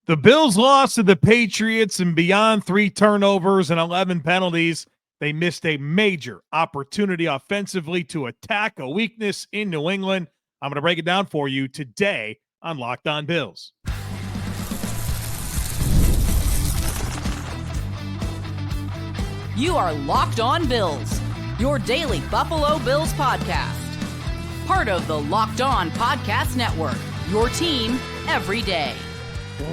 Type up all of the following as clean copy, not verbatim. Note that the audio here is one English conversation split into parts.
The Bills lost to the Patriots, and beyond 3 turnovers and 11 penalties, they missed a major opportunity offensively to attack a weakness in New England. I'm going to break it down for you today on Locked On Bills. You are Locked On Bills, your daily Buffalo Bills podcast. Part of the Locked On Podcast Network, your team every day.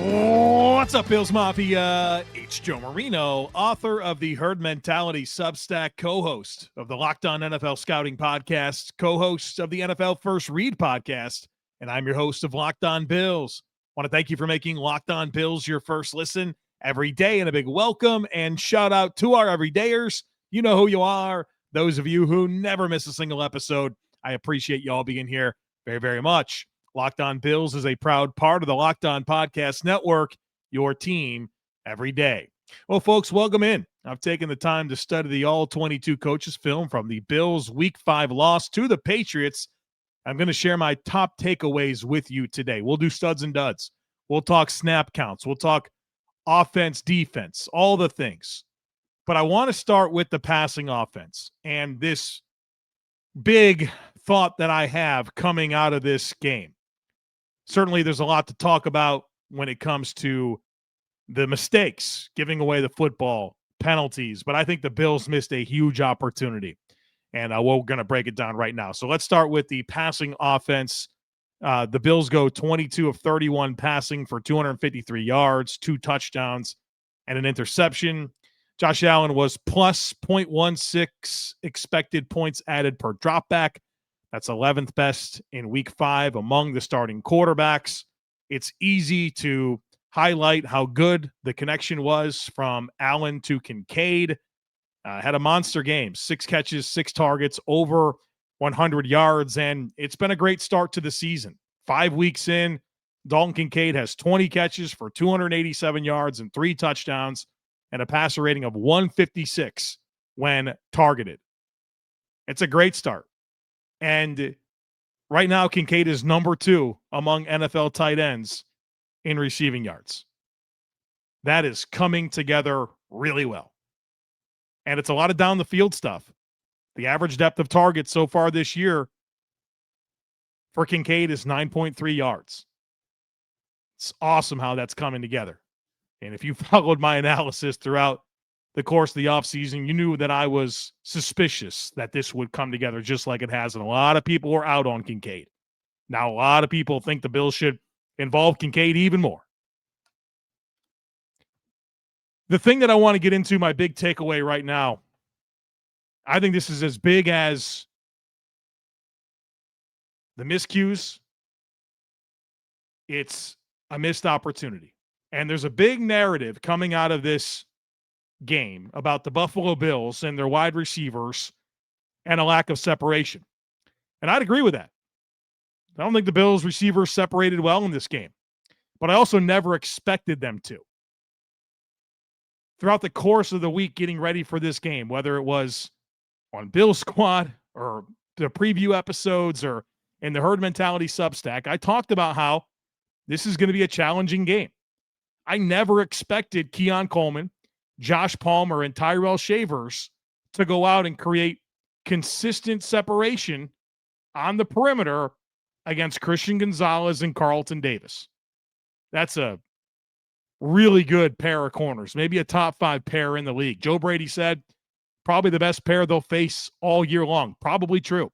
What's up, Bills Mafia? It's Joe Marino, author of the Herd Mentality Substack, co-host of the Locked On NFL Scouting Podcast, co-host of the NFL First Read Podcast, and I'm your host of Locked On Bills. I want to thank you for making Locked On Bills your first listen every day, and a big welcome and shout out to our everydayers. You know who you are. Those of you who never miss a single episode, I appreciate you all being here very, very much. Locked On Bills is a proud part of the Locked On Podcast Network, your team every day. Well, folks, welcome in. I've taken the time to study the ALL-22 coaches film from the Bills' Week 5 loss to the Patriots. I'm going to share my top takeaways with you today. We'll do studs and duds. We'll talk snap counts. We'll talk offense, defense, all the things. But I want to start with the passing offense and this big thought that I have coming out of this game. Certainly, there's a lot to talk about when it comes to the mistakes, giving away the football, penalties, but I think the Bills missed a huge opportunity, and we're going to break it down right now. So let's start with the passing offense. The Bills go 22 of 31 passing for 253 yards, 2 touchdowns, and an interception. Josh Allen was plus 0.16 expected points added per dropback. That's 11th best in Week 5 among the starting quarterbacks. It's easy to highlight how good the connection was from Allen to Kincaid. Had a monster game, 6 catches, 6 targets, over 100 yards, and it's been a great start to the season. 5 weeks in, Dalton Kincaid has 20 catches for 287 yards and 3 touchdowns and a passer rating of 156 when targeted. It's a great start. And right now, Kincaid is number 2 among NFL tight ends in receiving yards. That is coming together really well. And it's a lot of down the field stuff. The average depth of target so far this year for Kincaid is 9.3 yards. It's awesome how that's coming together. And if you followed my analysis throughout the course of the offseason, you knew that I was suspicious that this would come together just like it has. And a lot of people were out on Kincaid. Now, a lot of people think the Bills should involve Kincaid even more. The thing that I want to get into, my big takeaway right now, I think this is as big as the miscues. It's a missed opportunity. And there's a big narrative coming out of this game about the Buffalo Bills and their wide receivers and a lack of separation. And I'd agree with that. I don't think the Bills receivers separated well in this game, but I also never expected them to. Throughout the course of the week getting ready for this game, whether it was on Bills Squad or the preview episodes or in the Herd Mentality Substack, I talked about how this is going to be a challenging game. I never expected Keon Coleman, Josh Palmer, and Tyrell Shavers to go out and create consistent separation on the perimeter against Christian Gonzalez and Carlton Davis. That's a really good pair of corners, maybe a top 5 pair in the league. Joe Brady said probably the best pair they'll face all year long. Probably true.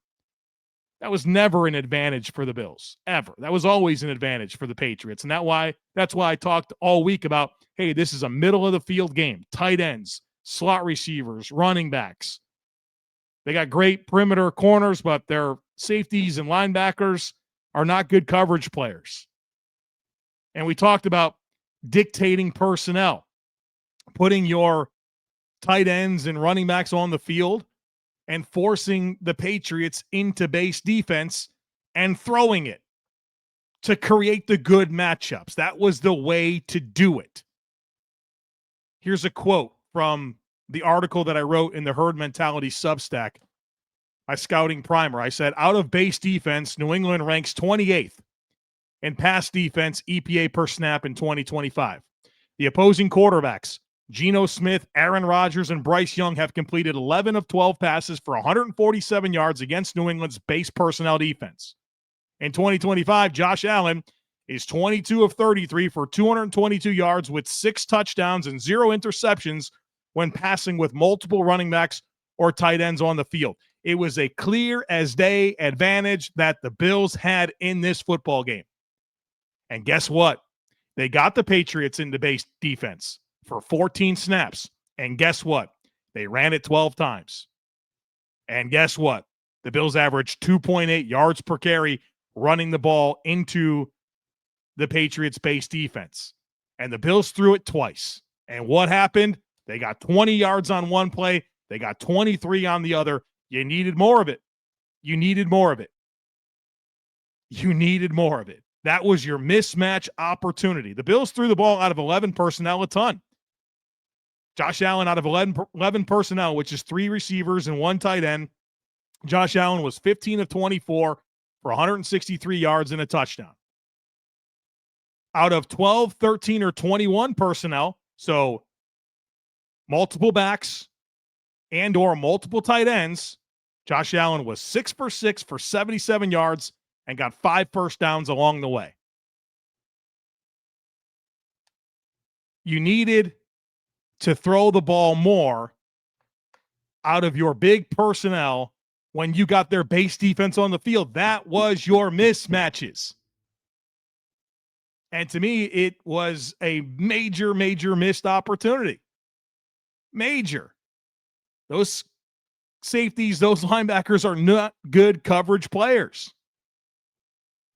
That was never an advantage for the Bills, ever. That was always an advantage for the Patriots. And that's why I talked all week about, hey, this is a middle-of-the-field game. Tight ends, slot receivers, running backs. They got great perimeter corners, but their safeties and linebackers are not good coverage players. And we talked about dictating personnel, putting your tight ends and running backs on the field and forcing the Patriots into base defense and throwing it to create the good matchups. That was the way to do it. Here's a quote from the article that I wrote in the Herd Mentality Substack, my scouting primer. I said, out of base defense, New England ranks 28th in pass defense EPA per snap in 2025. The opposing quarterbacks, Geno Smith, Aaron Rodgers, and Bryce Young, have completed 11 of 12 passes for 147 yards against New England's base personnel defense. In 2025, Josh Allen is 22 of 33 for 222 yards with 6 touchdowns and 0 interceptions when passing with multiple running backs or tight ends on the field. It was a clear as day advantage that the Bills had in this football game. And guess what? They got the Patriots into base defense for 14 snaps. And guess what? They ran it 12 times. And guess what? The Bills averaged 2.8 yards per carry running the ball into the Patriots base defense. And the Bills threw it twice. And what happened? They got 20 yards on one play. They got 23 on the other. You needed more of it. You needed more of it. You needed more of it. That was your mismatch opportunity. The Bills threw the ball out of 11 personnel a ton. Josh Allen out of 11 personnel, which is 3 receivers and 1 tight end. Josh Allen was 15 of 24 for 163 yards and a touchdown. Out of 12, 13, or 21 personnel, so multiple backs and or multiple tight ends, Josh Allen was 6 for 6 for 77 yards and got 5 first downs along the way. You needed to throw the ball more out of your big personnel when you got their base defense on the field. That was your mismatches. And to me, it was a major, major missed opportunity. Major. Those safeties, those linebackers are not good coverage players.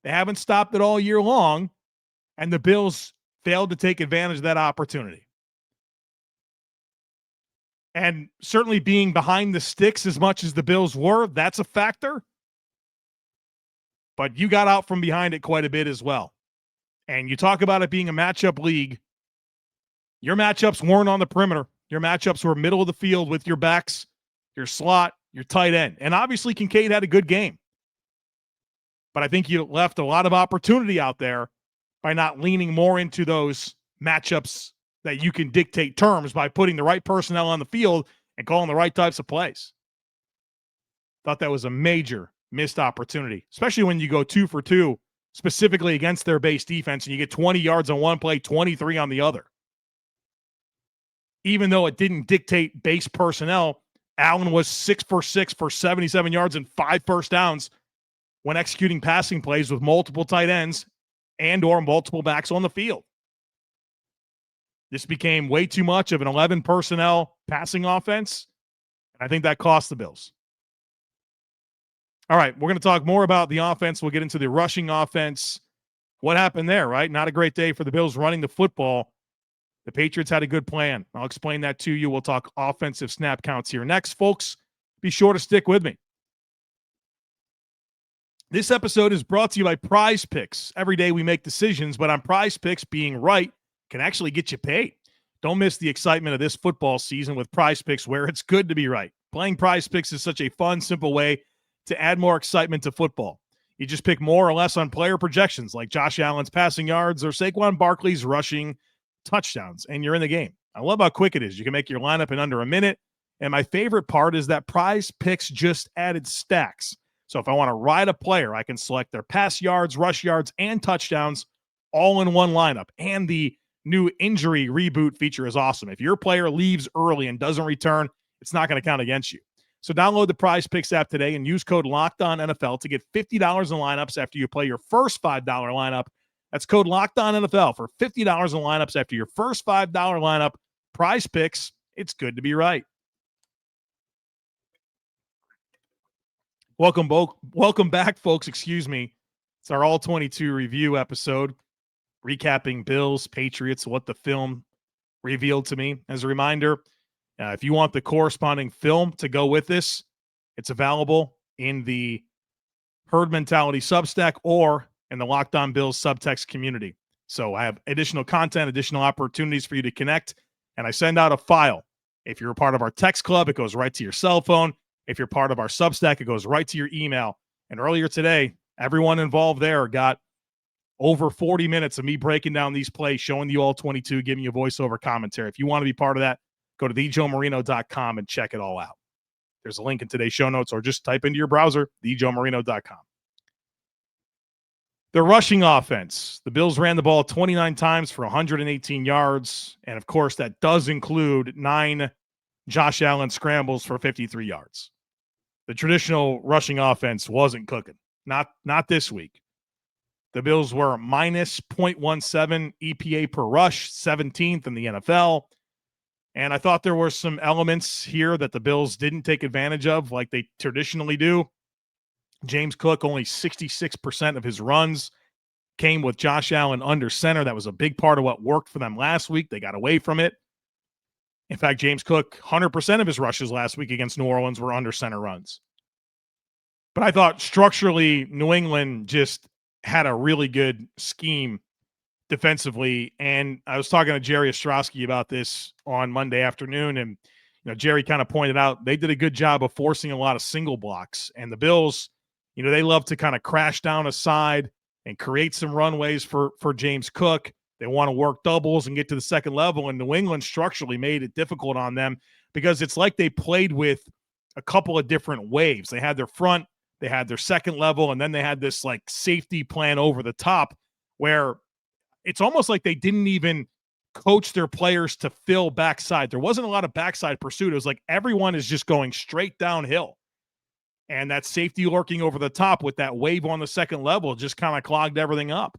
They haven't stopped it all year long, and the Bills failed to take advantage of that opportunity. And certainly being behind the sticks as much as the Bills were, that's a factor. But you got out from behind it quite a bit as well. And you talk about it being a matchup league. Your matchups weren't on the perimeter. Your matchups were middle of the field with your backs, your slot, your tight end. And obviously Kincaid had a good game. But I think you left a lot of opportunity out there by not leaning more into those matchups that you can dictate terms by putting the right personnel on the field and calling the right types of plays. Thought that was a major missed opportunity, especially when you go 2 for 2, specifically against their base defense, and you get 20 yards on one play, 23 on the other. Even though it didn't dictate base personnel, Allen was 6 for 6 for 77 yards and 5 first downs when executing passing plays with multiple tight ends and or multiple backs on the field. This became way too much of an 11 personnel passing offense, and I think that cost the Bills. All right, we're going to talk more about the offense. We'll get into the rushing offense. What happened there, right? Not a great day for the Bills running the football. The Patriots had a good plan. I'll explain that to you. We'll talk offensive snap counts here next. Folks, be sure to stick with me. This episode is brought to you by PrizePicks. Every day we make decisions, but on PrizePicks, being right can actually get you paid. Don't miss the excitement of this football season with PrizePicks, where it's good to be right. Playing PrizePicks is such a fun, simple way to add more excitement to football. You just pick more or less on player projections like Josh Allen's passing yards or Saquon Barkley's rushing touchdowns, and you're in the game. I love how quick it is. You can make your lineup in under a minute, and my favorite part is that PrizePicks just added stacks. So if I want to ride a player, I can select their pass yards, rush yards, and touchdowns all in one lineup. And the new injury reboot feature is awesome. If your player leaves early and doesn't return, it's not going to count against you. So download the PrizePicks app today and use code LOCKEDONNFL to get $50 in lineups after you play your first $5 lineup. That's code LOCKEDONNFL for $50 in lineups after your first $5 lineup. PrizePicks, it's good to be right. Welcome back, folks. Excuse me. It's our ALL-22 review episode, recapping Bills, Patriots, what the film revealed to me. As a reminder, if you want the corresponding film to go with this, it's available in the Herd Mentality Substack or in the Locked On Bills subtext community. So I have additional content, additional opportunities for you to connect, and I send out a file. If you're a part of our text club, it goes right to your cell phone. If you're part of our Substack, it goes right to your email. And earlier today, everyone involved there got over 40 minutes of me breaking down these plays, showing you all 22, giving you voiceover commentary. If you want to be part of that, go to thejoemarino.com and check it all out. There's a link in today's show notes, or just type into your browser, thejoemarino.com. The rushing offense. The Bills ran the ball 29 times for 118 yards. And, of course, that does include 9 Josh Allen scrambles for 53 yards. The traditional rushing offense wasn't cooking. Not this week. The Bills were minus 0.17 EPA per rush, 17th in the NFL. And I thought there were some elements here that the Bills didn't take advantage of like they traditionally do. James Cook, only 66% of his runs came with Josh Allen under center. That was a big part of what worked for them last week. They got away from it. In fact, James Cook, 100% of his rushes last week against New Orleans were under center runs. But I thought structurally, New England just had a really good scheme defensively. And I was talking to Jerry Ostrowski about this on Monday afternoon. And, Jerry kind of pointed out they did a good job of forcing a lot of single blocks. And the Bills, they love to kind of crash down a side and create some runways for James Cook. They want to work doubles and get to the second level. And New England structurally made it difficult on them because it's like they played with a couple of different waves. They had their front, they had their second level, and then they had this like safety plan over the top where it's almost like they didn't even coach their players to fill backside. There wasn't a lot of backside pursuit. It was like everyone is just going straight downhill. And that safety lurking over the top with that wave on the second level just kind of clogged everything up.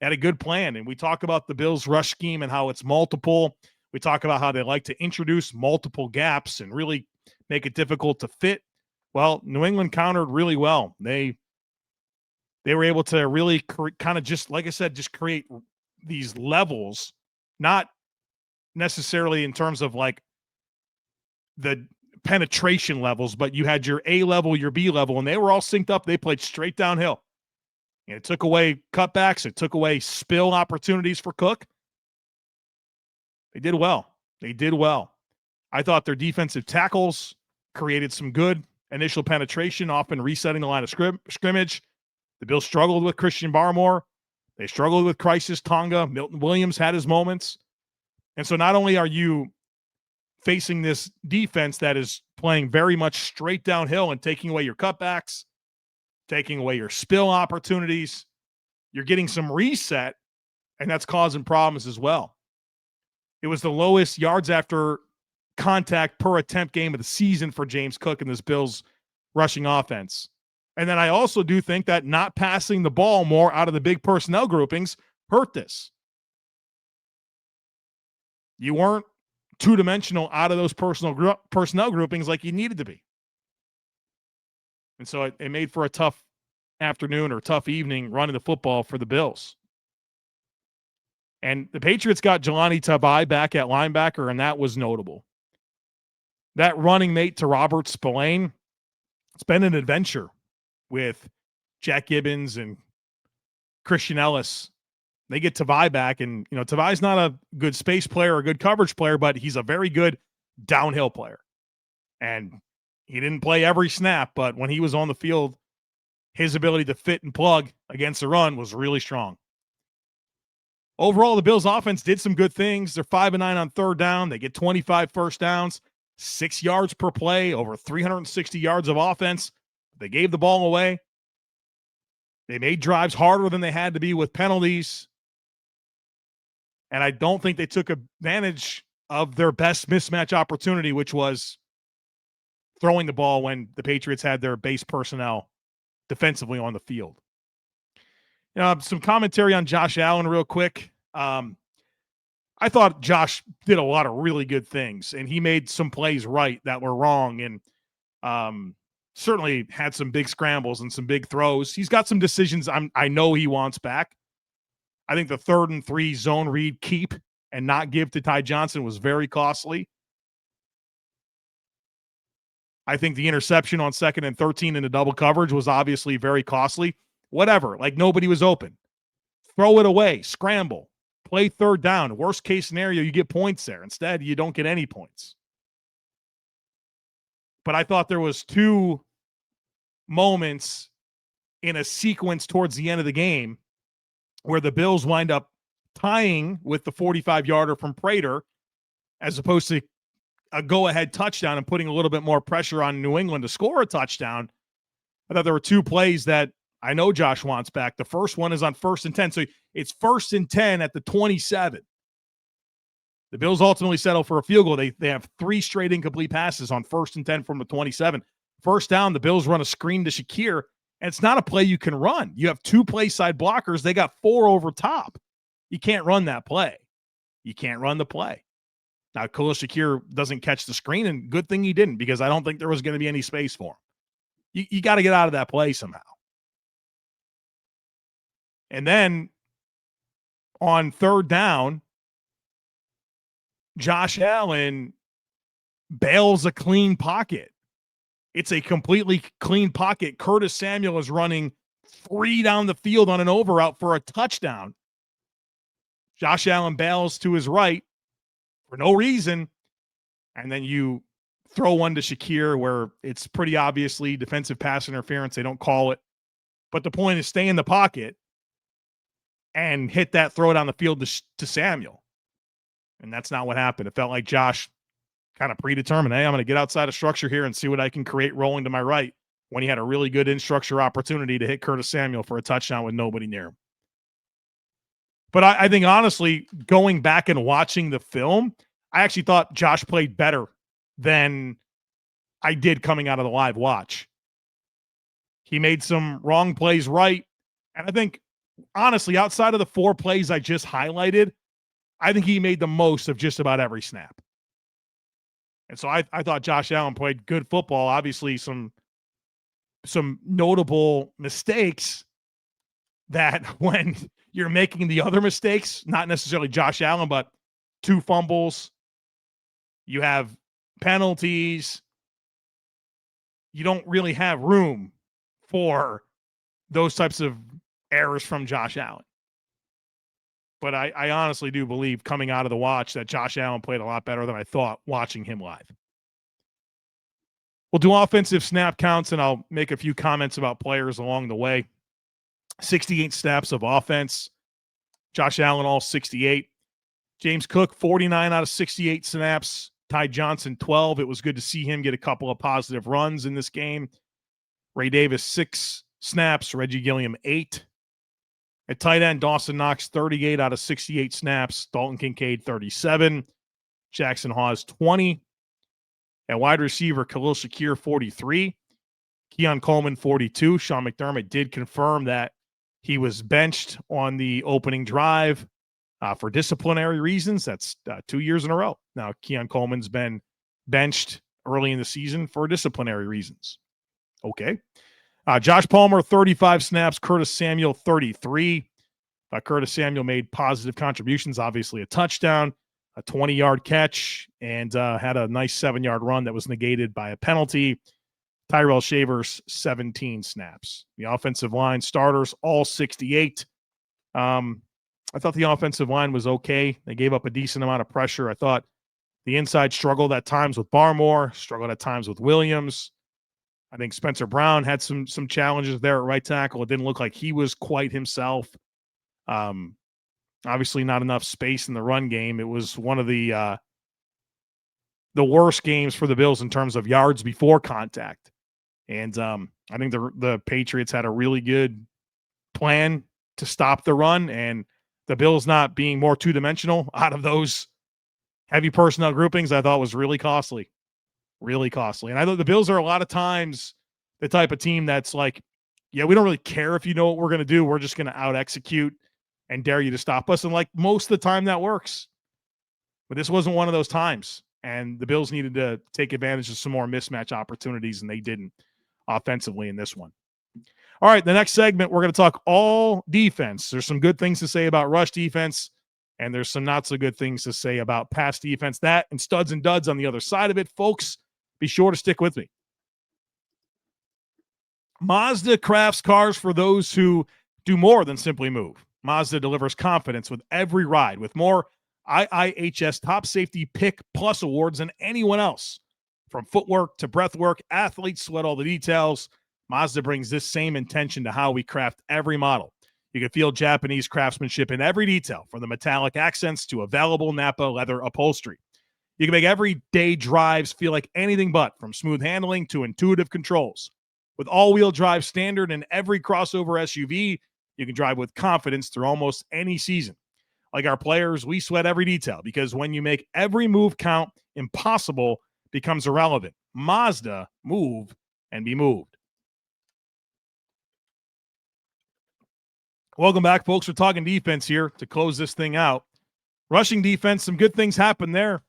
Had a good plan. And we talk about the Bills' rush scheme and how it's multiple. We talk about how they like to introduce multiple gaps and really make it difficult to fit. Well, New England countered really well. They were able to really kind of just, like I said, just create these levels, not necessarily in terms of like the penetration levels, but you had your A level, your B level, and they were all synced up. They played straight downhill. And it took away cutbacks. It took away spill opportunities for Cook. They did well. I thought their defensive tackles created some good initial penetration, often resetting the line of scrimmage. The Bills struggled with Christian Barmore. They struggled with Crisis Tonga. Milton Williams had his moments. And so not only are you facing this defense that is playing very much straight downhill and taking away your cutbacks, taking away your spill opportunities, you're getting some reset, and that's causing problems as well. It was the lowest yards after contact per attempt game of the season for James Cook in this Bills rushing offense. And then I also do think that not passing the ball more out of the big personnel groupings hurt this. You weren't two-dimensional out of those personnel groupings like you needed to be. And so it made for a tough afternoon or tough evening running the football for the Bills. And the Patriots got Jelani Tabai back at linebacker, and that was notable. That running mate to Robert Spillane, it's been an adventure with Jack Gibbons and Christian Ellis. They get Tavai back, and Tavai's not a good space player or a good coverage player, but he's a very good downhill player. And he didn't play every snap, but when he was on the field, his ability to fit and plug against the run was really strong. Overall, the Bills offense did some good things. They're 5-9 on third down. They get 25 first downs, 6 yards per play, over 360 yards of offense. They gave the ball away. They made drives harder than they had to be with penalties. And I don't think they took advantage of their best mismatch opportunity, which was throwing the ball when the Patriots had their base personnel defensively on the field. Some commentary on Josh Allen real quick. I thought Josh did a lot of really good things, and he made some plays right that were wrong, and certainly had some big scrambles and some big throws. He's got some decisions I know he wants back. I think the 3rd and 3 zone read keep and not give to Ty Johnson was very costly. I think the interception on 2nd and 13 into double coverage was obviously very costly. Whatever, like nobody was open. Throw it away, scramble, play third down. Worst case scenario, you get points there. Instead, you don't get any points. But I thought there was 2 moments in a sequence towards the end of the game where the Bills wind up tying with the 45-yarder from Prater as opposed to a go-ahead touchdown and putting a little bit more pressure on New England to score a touchdown. I thought there were two plays that I know Josh wants back. The first one is on 1st and 10. So it's 1st and 10 at the 27. The Bills ultimately settle for a field goal. They have 3 straight incomplete passes on 1st and 10 from the 27. First down, the Bills run a screen to Shakir, and it's not a play you can run. You have 2 play side blockers. They got 4 over top. You can't run that play. You can't run the play. Now, Khalil Shakir doesn't catch the screen, and good thing he didn't, because I don't think there was going to be any space for him. You got to get out of that play somehow. And then on 3rd down, Josh Allen bails a clean pocket. It's a completely clean pocket. Curtis Samuel is running free down the field on an over route for a touchdown. Josh Allen bails to his right for no reason. And then you throw one to Shakir where it's pretty obviously defensive pass interference. They don't call it. But the point is stay in the pocket and hit that throw down the field to Samuel. And that's not what happened. It felt like Josh kind of predetermined, hey, I'm going to get outside of structure here and see what I can create rolling to my right, when he had a really good in-structure opportunity to hit Curtis Samuel for a touchdown with nobody near him. But I think, honestly, going back and watching the film, I actually thought Josh played better than I did coming out of the live watch. He made some wrong plays right. And I think, honestly, outside of the 4 plays I just highlighted, I think he made the most of just about every snap. And so I thought Josh Allen played good football. Obviously, some notable mistakes that when you're making the other mistakes, not necessarily Josh Allen, but 2 fumbles, you have penalties, you don't really have room for those types of errors from Josh Allen. But I honestly do believe, coming out of the watch, that Josh Allen played a lot better than I thought watching him live. We'll do offensive snap counts, and I'll make a few comments about players along the way. 68 snaps of offense. Josh Allen, all 68. James Cook, 49 out of 68 snaps. Ty Johnson, 12. It was good to see him get a couple of positive runs in this game. Ray Davis, 6 snaps. Reggie Gilliam, 8. At tight end, Dawson Knox, 38 out of 68 snaps. Dalton Kincaid, 37. Jackson Hawes, 20. At wide receiver, Khalil Shakir, 43. Keon Coleman, 42. Sean McDermott did confirm that he was benched on the opening drive for disciplinary reasons. That's 2 years in a row. Now, Keon Coleman's been benched early in the season for disciplinary reasons. Okay. Josh Palmer, 35 snaps. Curtis Samuel, 33. Curtis Samuel made positive contributions, obviously a touchdown, a 20-yard catch, and had a nice 7-yard run that was negated by a penalty. Tyrell Shavers, 17 snaps. The offensive line starters, all 68. I thought the offensive line was okay. They gave up a decent amount of pressure. I thought the inside struggled at times with Barmore, struggled at times with Williams. I think Spencer Brown had some challenges there at right tackle. It didn't look like he was quite himself. Obviously not enough space in the run game. It was one of the worst games for the Bills in terms of yards before contact. And I think the Patriots had a really good plan to stop the run, and the Bills not being more two-dimensional out of those heavy personnel groupings, I thought was really costly. Really costly. And I thought the Bills are a lot of times the type of team that's like, yeah, we don't really care if you know what we're going to do. We're just going to out-execute and dare you to stop us. And like most of the time that works. But this wasn't one of those times. And the Bills needed to take advantage of some more mismatch opportunities, and they didn't offensively in this one. All right, the next segment, we're going to talk all defense. There's some good things to say about rush defense, and there's some not so good things to say about pass defense. That and studs and duds on the other side of it. Folks, be sure to stick with me. Mazda crafts cars for those who do more than simply move. Mazda delivers confidence with every ride, with more IIHS Top Safety Pick Plus awards than anyone else. From footwork to breathwork, athletes sweat all the details. Mazda brings this same intention to how we craft every model. You can feel Japanese craftsmanship in every detail, from the metallic accents to available Napa leather upholstery. You can make everyday drives feel like anything but, from smooth handling to intuitive controls. With all-wheel drive standard in every crossover SUV, you can drive with confidence through almost any season. Like our players, we sweat every detail, because when you make every move count, impossible becomes irrelevant. Mazda, move and be moved. Welcome back, folks. We're talking defense here to close this thing out. Rushing defense, some good things happened there.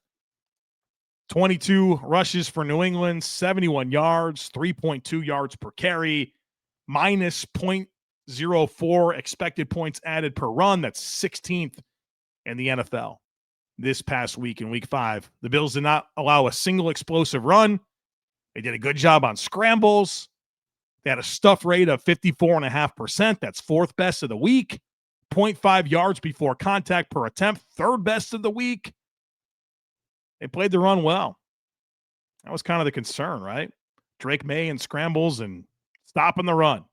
22 rushes for New England, 71 yards, 3.2 yards per carry, minus 0.04 expected points added per run. That's 16th in the NFL this past week in week 5. The Bills did not allow a single explosive run. They did a good job on scrambles. They had a stuff rate of 54.5%. That's 4th best of the week. 0.5 yards before contact per attempt, 3rd best of the week. They played the run well. That was kind of the concern, right? Drake May and scrambles and stopping the run.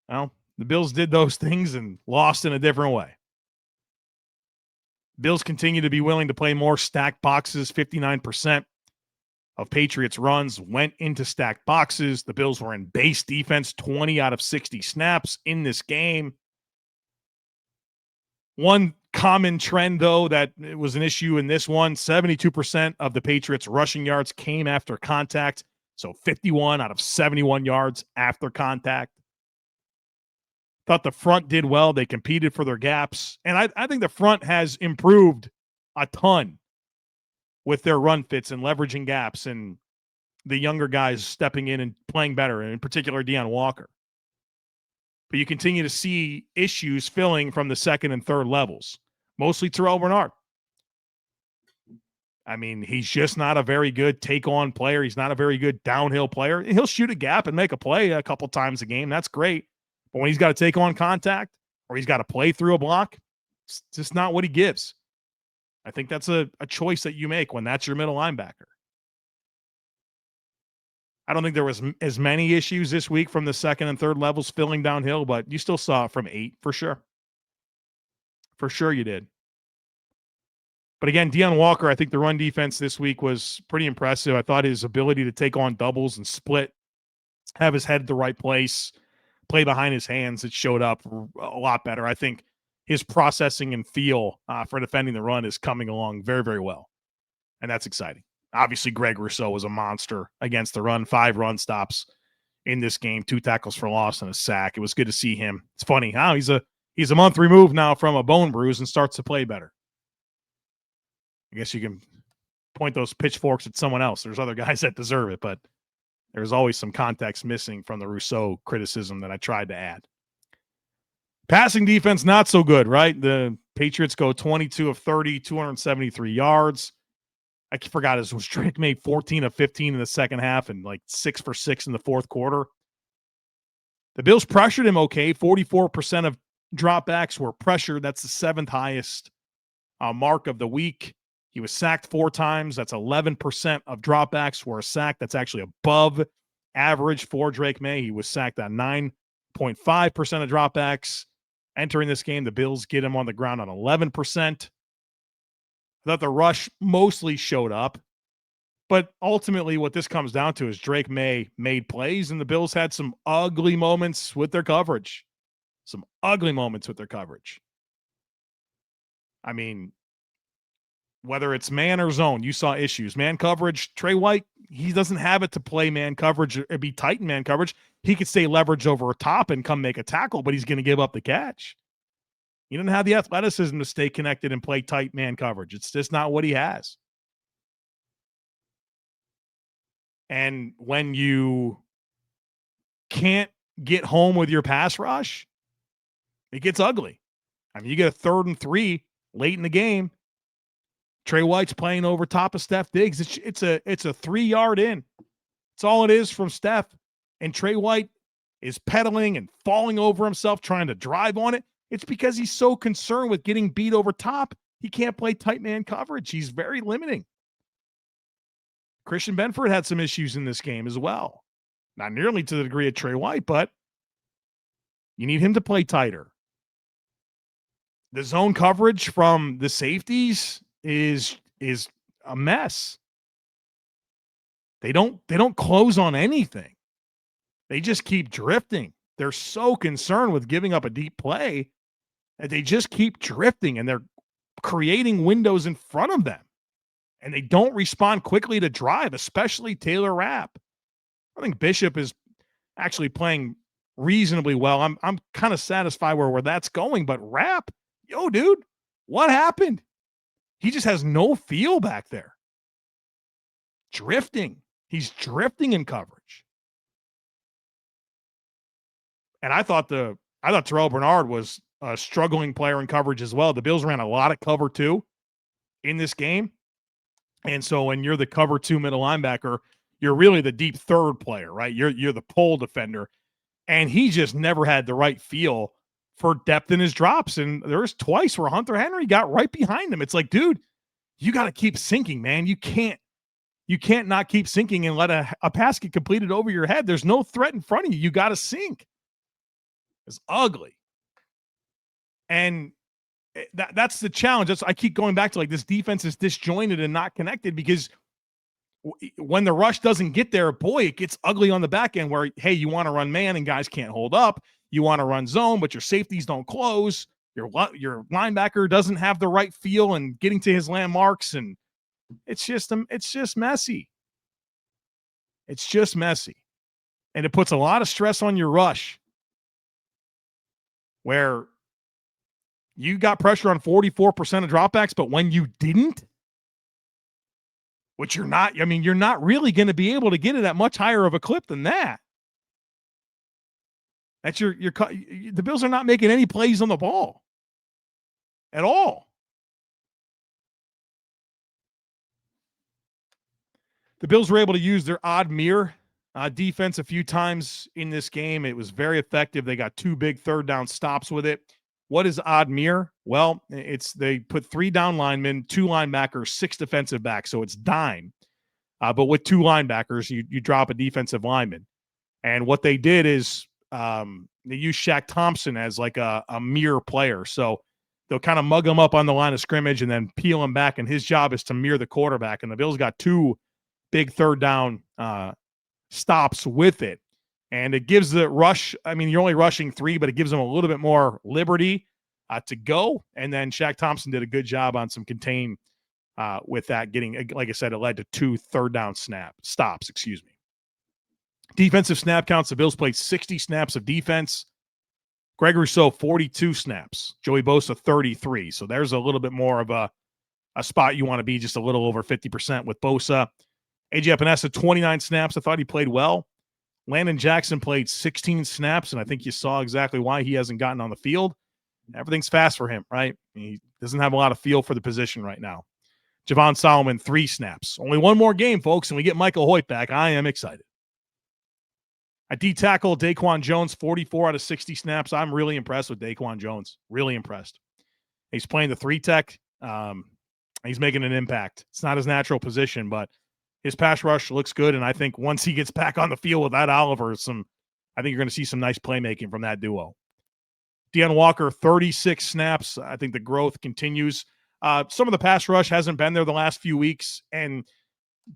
Well, the Bills did those things and lost in a different way. Bills continue to be willing to play more stacked boxes. 59% of Patriots runs went into stacked boxes. The Bills were in base defense 20 out of 60 snaps in this game. One common trend, though, that was an issue in this one, 72% of the Patriots' rushing yards came after contact. So 51 out of 71 yards after contact. Thought the front did well. They competed for their gaps. And I think the front has improved a ton with their run fits and leveraging gaps and the younger guys stepping in and playing better, and in particular Deion Walker. But you continue to see issues filling from the second and third levels, mostly Terrell Bernard. I mean, he's just not a very good take-on player. He's not a very good downhill player. He'll shoot a gap and make a play a couple times a game. That's great. But when he's got to take on contact or he's got to play through a block, it's just not what he gives. I think that's a choice that you make when that's your middle linebacker. I don't think there was as many issues this week from the second and third levels filling downhill, but you still saw it from 8 for sure. For sure you did. But again, Deion Walker, I think the run defense this week was pretty impressive. I thought his ability to take on doubles and split, have his head at the right place, play behind his hands, it showed up a lot better. I think his processing and feel for defending the run is coming along very, very well. And that's exciting. Obviously, Greg Rousseau was a monster against the run. 5 run stops in this game, 2 tackles for loss and a sack. It was good to see him. It's funny how he's a month removed now from a bone bruise and starts to play better. I guess you can point those pitchforks at someone else. There's other guys that deserve it, but there's always some context missing from the Rousseau criticism that I tried to add. Passing defense, not so good, right? The Patriots go 22 of 30, 273 yards. I forgot it was Drake made 14 of 15 in the second half and like 6 for 6 in the fourth quarter. The Bills pressured him okay. 44% of dropbacks were pressured. That's the 7th highest mark of the week. He was sacked 4 times. That's 11% of dropbacks were a sack. That's actually above average for Drake May. He was sacked on 9.5% of dropbacks. Entering this game, the Bills get him on the ground on 11%. I thought the rush mostly showed up. But ultimately, what this comes down to is Drake May made plays, and the Bills had some ugly moments with their coverage. Some ugly moments with their coverage. I mean, whether it's man or zone, you saw issues. Man coverage, Trey White, he doesn't have it to play man coverage or be tight in man coverage. He could stay leveraged over a top and come make a tackle, but he's going to give up the catch. He didn't have the athleticism to stay connected and play tight man coverage. It's just not what he has. And when you can't get home with your pass rush, it gets ugly. I mean, you get a 3rd and 3 late in the game. Trey White's playing over top of Steph Diggs. It's a 3-yard in. That's all it is from Steph. And Trey White is pedaling and falling over himself, trying to drive on it. It's because he's so concerned with getting beat over top. He can't play tight man coverage. He's very limiting. Christian Benford had some issues in this game as well. Not nearly to the degree of Trey White, but you need him to play tighter. The zone coverage from the safeties is a mess. They don't close on anything. They just keep drifting. They're so concerned with giving up a deep play that they just keep drifting, and they're creating windows in front of them. And they don't respond quickly to drive, especially Taylor Rapp. I think Bishop is actually playing reasonably well. I'm kind of satisfied where that's going, but Rapp, yo, dude, what happened? He just has no feel back there. Drifting. He's drifting in coverage. And I thought Terrell Bernard was a struggling player in coverage as well. The Bills ran a lot of cover 2 in this game. And so when you're the cover 2 middle linebacker, you're really the deep third player, right? You're the pull defender. And he just never had the right feel for depth in his drops. And there was twice where Hunter Henry got right behind him. It's like, dude, you got to keep sinking, man. You can't not keep sinking and let a pass get completed over your head. There's no threat in front of you. You got to sink. It's ugly. And that's the challenge. I keep going back to, like, this defense is disjointed and not connected, because when the rush doesn't get there, boy, it gets ugly on the back end where, hey, you want to run man and guys can't hold up. You want to run zone, but your safeties don't close. Your linebacker doesn't have the right feel and getting to his landmarks, and it's just messy. It's just messy. And it puts a lot of stress on your rush, where you got pressure on 44% of dropbacks, but when you didn't, which you're not really going to be able to get it at much higher of a clip than that. That's the Bills are not making any plays on the ball at all. The Bills were able to use their odd mirror defense a few times in this game. It was very effective. They got 2 big third down stops with it. What is odd mirror? Well, they put 3 down linemen, 2 linebackers, 6 defensive backs. So it's dime. But with 2 linebackers, you drop a defensive lineman. And what they did is they used Shaq Thompson as like a mirror player. So they'll kind of mug him up on the line of scrimmage and then peel him back. And his job is to mirror the quarterback. And the Bills got 2 big third down stops with it. And it gives the rush, you're only rushing 3, but it gives them a little bit more liberty to go. And then Shaq Thompson did a good job on some contain with that, getting, like I said, it led to 2 third down stops. Defensive snap counts, the Bills played 60 snaps of defense. Greg Rousseau, 42 snaps. Joey Bosa, 33. So there's a little bit more of a spot you want to be, just a little over 50% with Bosa. AJ Epinesa, 29 snaps. I thought he played well. Landon Jackson played 16 snaps, and I think you saw exactly why he hasn't gotten on the field. Everything's fast for him, right? He doesn't have a lot of feel for the position right now. Javon Solomon, 3 snaps. Only 1 more game, folks, and we get Michael Hoyt back. I am excited. At D-tackle, Daquan Jones, 44 out of 60 snaps. I'm really impressed with Daquan Jones. Really impressed. He's playing the 3-tech. He's making an impact. It's not his natural position, but his pass rush looks good, and I think once he gets back on the field without Oliver, I think you're going to see some nice playmaking from that duo. Deion Walker, 36 snaps. I think the growth continues. Some of the pass rush hasn't been there the last few weeks, and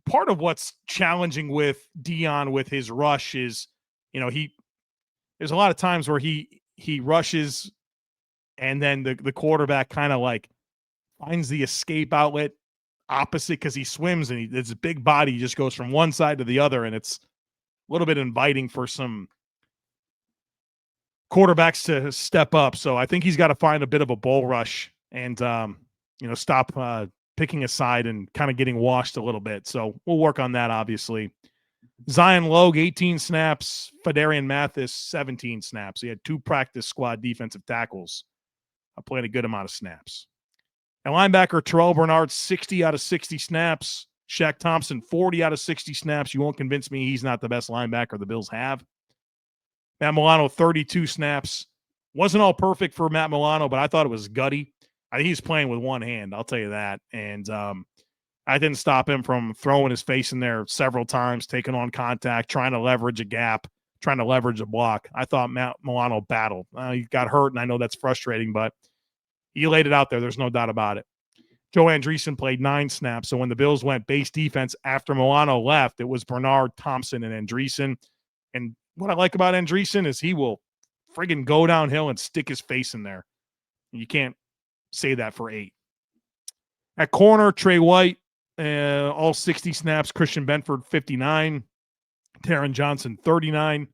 part of what's challenging with Deion with his rush is, there's a lot of times where he rushes, and then the quarterback kind of like finds the escape outlet opposite, because he swims and his big body just goes from one side to the other, and it's a little bit inviting for some quarterbacks to step up. So I think he's got to find a bit of a bull rush and stop picking a side and kind of getting washed a little bit. So we'll work on that, obviously. Zion Logue, 18 snaps. Fedarian Mathis, 17 snaps. He had 2 practice squad defensive tackles. Played a good amount of snaps. And linebacker Terrell Bernard, 60 out of 60 snaps. Shaq Thompson, 40 out of 60 snaps. You won't convince me he's not the best linebacker the Bills have. Matt Milano, 32 snaps. Wasn't all perfect for Matt Milano, but I thought it was gutty. I think he's playing with one hand, I'll tell you that. And I didn't stop him from throwing his face in there several times, taking on contact, trying to leverage a gap, trying to leverage a block. I thought Matt Milano battled. He got hurt, and I know that's frustrating, but He laid it out there. There's no doubt about it. Joe Andreessen played 9 snaps. So when the Bills went base defense after Milano left, it was Bernard, Thompson, and Andreessen. And what I like about Andreessen is he will friggin' go downhill and stick his face in there. You can't say that for 8. At corner, Trey White, all 60 snaps. Christian Benford, 59. Taron Johnson, 39.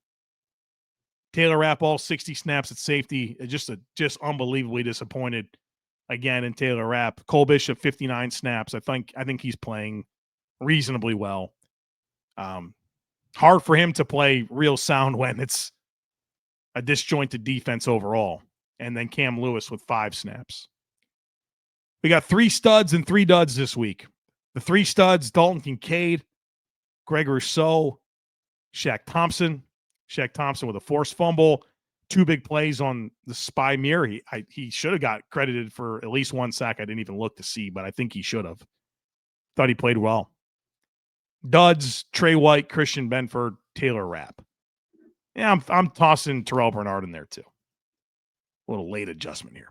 Taylor Rapp, all 60 snaps at safety. Just unbelievably disappointed again in Taylor Rapp. Cole Bishop, 59 snaps. I think he's playing reasonably well. Hard for him to play real sound when it's a disjointed defense overall. And then Cam Lewis with 5 snaps. We got 3 studs and 3 duds this week. The 3 studs, Dalton Kincaid, Greg Rousseau, Shaq Thompson. Shaq Thompson with a forced fumble, 2 big plays on the spy mirror. He should have got credited for at least 1 sack. I didn't even look to see, but I think he should have. Thought he played well. Duds, Trey White, Christian Benford, Taylor Rapp. Yeah, I'm tossing Terrell Bernard in there too. A little late adjustment here.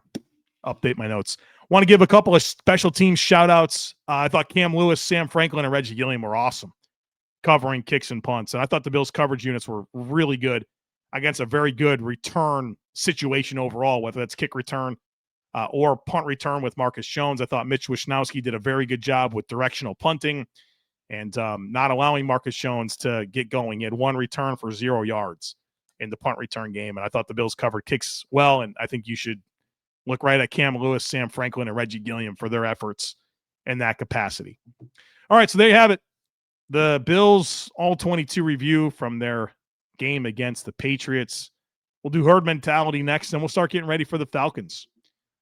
Update my notes. Want to give a couple of special teams shout-outs. I thought Cam Lewis, Sam Franklin, and Reggie Gilliam were awesome covering kicks and punts. And I thought the Bills' coverage units were really good against a very good return situation overall, whether that's kick return or punt return with Marcus Jones. I thought Mitch Wishnowski did a very good job with directional punting and not allowing Marcus Jones to get going. He had 1 return for 0 yards in the punt return game. And I thought the Bills covered kicks well. And I think you should look right at Cam Lewis, Sam Franklin, and Reggie Gilliam for their efforts in that capacity. All right, so there you have it. The Bills all-22 review from their game against the Patriots. We'll do herd mentality next, and we'll start getting ready for the Falcons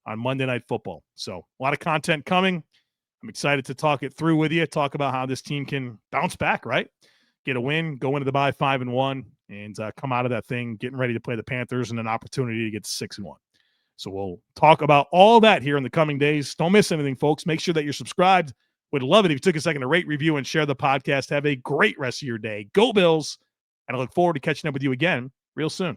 on Monday Night Football. So a lot of content coming. I'm excited to talk it through with you, talk about how this team can bounce back, right? Get a win, go into the bye 5-1, and come out of that thing getting ready to play the Panthers and an opportunity to get to 6-1. So we'll talk about all that here in the coming days. Don't miss anything, folks. Make sure that you're subscribed. Would love it if you took a second to rate, review, and share the podcast. Have a great rest of your day. Go Bills, and I look forward to catching up with you again real soon.